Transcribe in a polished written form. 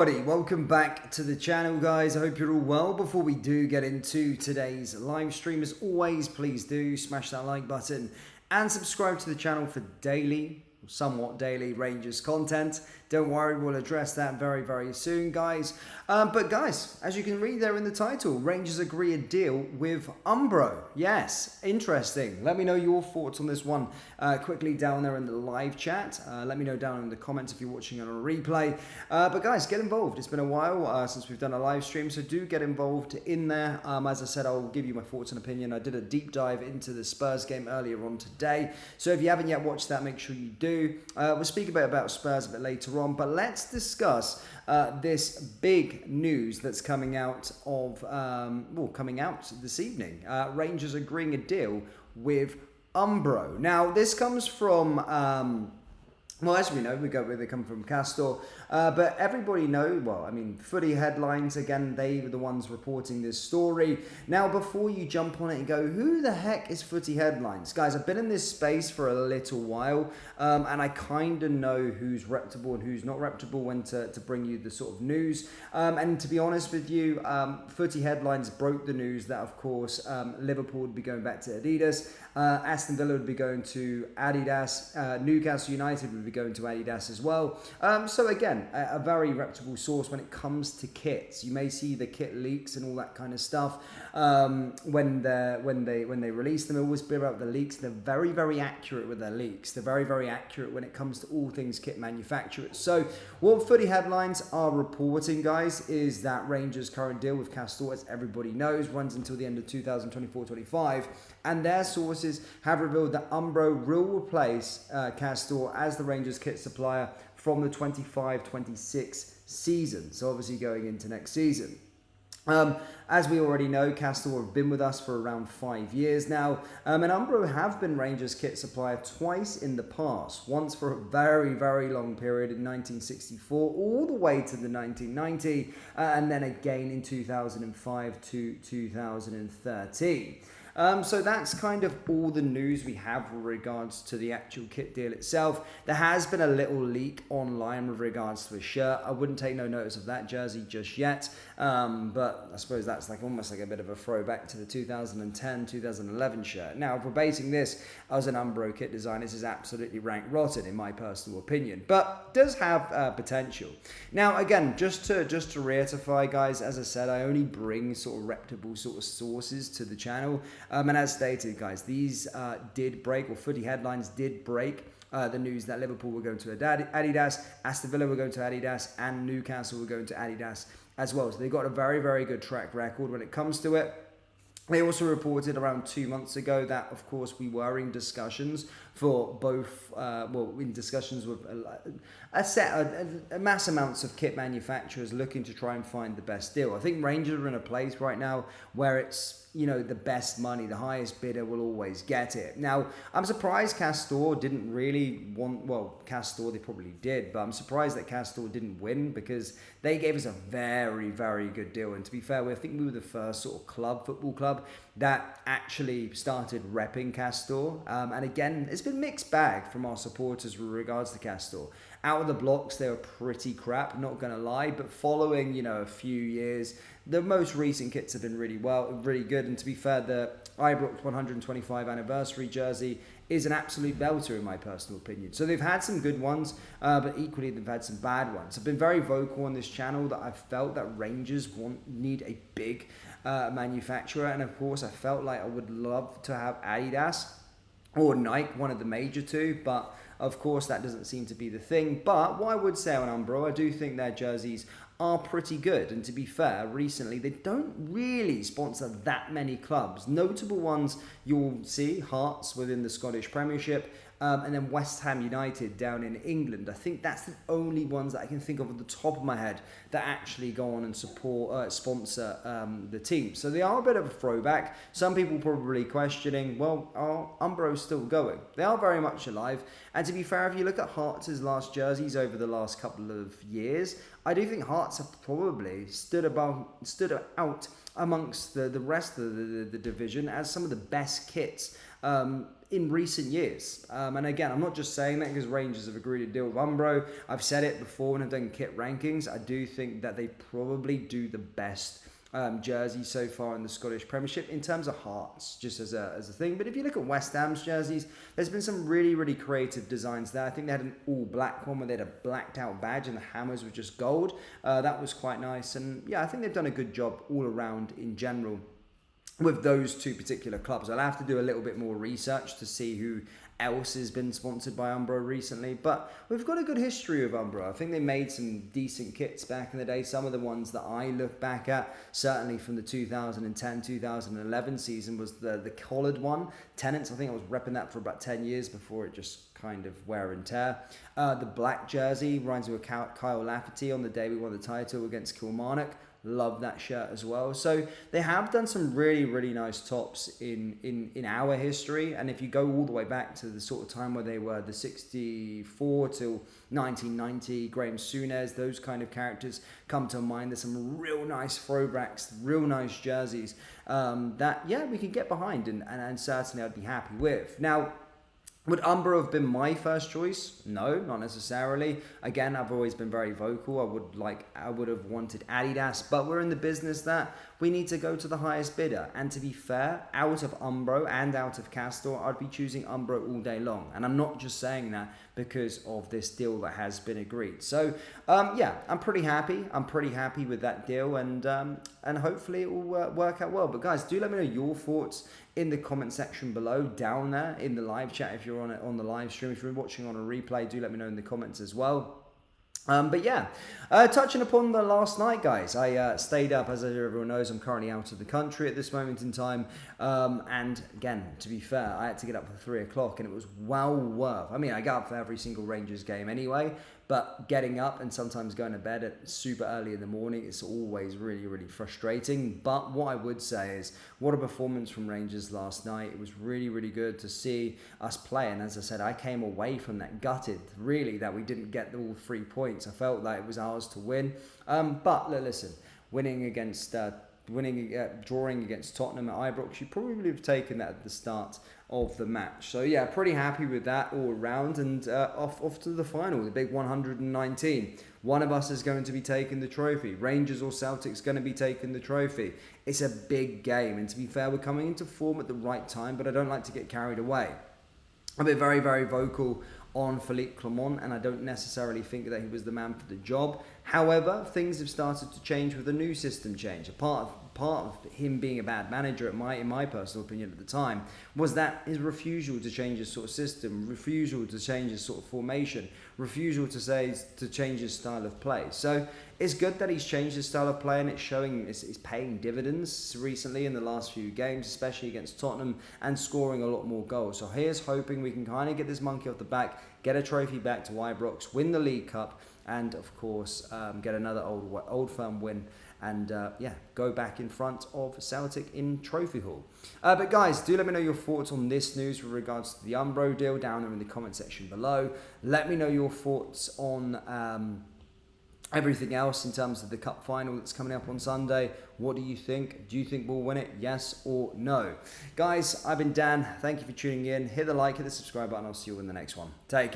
Welcome back to the channel, guys. I hope you're all well. Before we do get into today's live stream, as always, please do smash that like button and subscribe to the channel for daily, somewhat daily Rangers content. Don't worry, we'll address that very, very soon, guys. But guys, as you can read there in the title, Rangers agree a deal with Umbro. Yes, interesting. Let me know your thoughts on this one quickly down there in the live chat. Let me know down in the comments if you're watching on a replay. But guys, get involved. It's been a while since we've done a live stream, so do get involved in there. As I said, I'll give you my thoughts and opinion. I did a deep dive into the Spurs game earlier on today, so if you haven't yet watched that, make sure you do. We'll speak about Spurs a bit later on, but let's discuss this big news that's coming out of coming out this evening. Rangers agreeing a deal with Umbro. Now, this comes from well, as we know, they come from Castor, but everybody footy headlines, again, they were the ones reporting this story. Now, before you jump on it and go, who the heck is footy headlines? Guys, I've been in this space for a little while, and I kind of know who's reputable and who's not reputable when to bring you the sort of news. And to be honest with you, footy headlines broke the news that, of course, Liverpool would be going back to Adidas, Aston Villa would be going to Adidas, Newcastle United would be going to Adidas as well. So again, a very reputable source when it comes to kits. You may see the kit leaks and all that kind of stuff when they release them. It always be about the leaks. They're very, very accurate with their leaks. They're very, very accurate when it comes to all things kit manufacturers. So what footy headlines are reporting, guys, is that Rangers' current deal with Castor, as everybody knows, runs until the end of 2024-25, and their sources have revealed that Umbro will replace Castor as the Rangers kit supplier from the 25-26 season, so obviously going into next season. As we already know, Castor have been with us for around 5 years now, and Umbro have been Rangers kit supplier twice in the past, once for a very, very long period in 1964 all the way to the 1990, and then again in 2005 to 2013. So that's kind of all the news we have with regards to the actual kit deal itself. There has been a little leak online with regards to a shirt. I wouldn't take no notice of that jersey just yet, but I suppose that's almost like a bit of a throwback to the 2010-2011 shirt. Now, if we're basing this as an Umbro kit design, this is absolutely rank rotten in my personal opinion, but does have potential. Now, again, just to reiterify, guys, as I said, I only bring sort of reputable sort of sources to the channel. And as stated, guys, these did break, or footy headlines did break the news that Liverpool were going to Adidas, Aston Villa were going to Adidas, and Newcastle were going to Adidas as well. So they've got a very, very good track record when it comes to it. They also reported around 2 months ago that, of course, we were in discussions for both, in discussions with a mass amounts of kit manufacturers looking to try and find the best deal. I think Rangers are in a place right now where it's, the best money, the highest bidder will always get it. Now, I'm surprised Castor didn't really want, Castor, they probably did, but I'm surprised that Castor didn't win because they gave us a very, very good deal. And to be fair, I think we were the first sort of football club that actually started repping Castor. And again, it's been mixed bag from our supporters with regards to Castor. Out of the blocks, they were pretty crap, not going to lie, but following, a few years, the most recent kits have been really good. And to be fair, the Ibrox 125 anniversary jersey is an absolute belter in my personal opinion. So they've had some good ones, but equally they've had some bad ones. I've been very vocal on this channel that I've felt that Rangers need a big manufacturer, and of course I felt like I would love to have Adidas or Nike, one of the major two, but of course that doesn't seem to be the thing. But what I would say on Umbro, I do think their jerseys are pretty good, and to be fair, recently they don't really sponsor that many clubs. Notable ones you'll see, Hearts within the Scottish Premiership, and then West Ham United down in England. I think that's the only ones that I can think of at the top of my head that actually go on and sponsor the team. So they are a bit of a throwback. Some people probably questioning, well, are Umbro still going? They are very much alive. And to be fair, if you look at Hearts' last jerseys over the last couple of years, I do think Hearts have probably stood out amongst the rest of the division as some of the best kits in recent years. And again, I'm not just saying that because Rangers have agreed to deal with Umbro. I've said it before when I've done kit rankings. I do think that they probably do the best jersey so far in the Scottish Premiership in terms of hearts, just as a thing. But if you look at West Ham's jerseys, there's been some really, really creative designs there. I think they had an all black one where they had a blacked out badge and the hammers were just gold. That was quite nice. And yeah, I think they've done a good job all around in general with those two particular clubs. I'll have to do a little bit more research to see who else has been sponsored by Umbro recently, but we've got a good history of Umbro. I think they made some decent kits back in the day. Some of the ones that I look back at, certainly from the 2010-2011 season, was the collared one. Tenants, I think I was repping that for about 10 years before it just kind of wear and tear. The black jersey reminds me of Kyle Lafferty on the day we won the title against Kilmarnock. Love that shirt as well. So they have done some really, really nice tops in our history. And if you go all the way back to the sort of time where they were the 64 till 1990, Graham Souness, those kind of characters come to mind. There's some real nice throwbacks, real nice jerseys that, yeah, we can get behind and certainly I'd be happy with. Now, would Umbro have been my first choice? No, not necessarily. Again, I've always been very vocal. I would have wanted Adidas, but we're in the business that we need to go to the highest bidder. And to be fair, out of Umbro and out of Castor, I'd be choosing Umbro all day long. And I'm not just saying that because of this deal that has been agreed. So, yeah, I'm pretty happy. I'm pretty happy with that deal, and hopefully it will work out well. But guys, do let me know your thoughts in the comment section below, down there in the live chat. If you're on the live stream, if you're watching on a replay, do let me know in the comments as well. But yeah, touching upon the last night, guys, I stayed up. As everyone knows, I'm currently out of the country at this moment in time. And again, to be fair, I had to get up for 3 o'clock, and it was well worth. I mean, I get up for every single Rangers game anyway, but getting up and sometimes going to bed at super early in the morning, it's always really, really frustrating. But what I would say is, what a performance from Rangers last night. It was really, really good to see us play. And as I said, I came away from that gutted, really, that we didn't get all 3 points. I felt like it was ours to win. But listen, drawing against Tottenham at Ibrox, you probably have taken that at the start of the match. So yeah, pretty happy with that all around, and off to the final, the big 119. One of us is going to be taking the trophy. Rangers or Celtic's going to be taking the trophy. It's a big game, and to be fair, we're coming into form at the right time, but I don't like to get carried away. I've been very, very vocal on Philippe Clement, and I don't necessarily think that he was the man for the job. However, things have started to change with a new system change. A part of him being a bad manager, in my personal opinion at the time, was that his refusal to change his sort of system, refusal to change his sort of formation, refusal to change his style of play. So it's good that he's changed his style of play, and it's paying dividends recently in the last few games, especially against Tottenham, and scoring a lot more goals. So here's hoping we can kind of get this monkey off the back, get a trophy back to Ibrox, win the League Cup, and of course get another old firm win, and yeah, go back in front of Celtic in Trophy Hall. But guys, do let me know your thoughts on this news with regards to the Umbro deal down there in the comment section below. Let me know your thoughts on everything else in terms of the cup final that's coming up on Sunday. What do you think? Do you think we'll win it? Yes or no? Guys, I've been Dan. Thank you for tuning in. Hit the like, hit the subscribe button. I'll see you in the next one. Take care.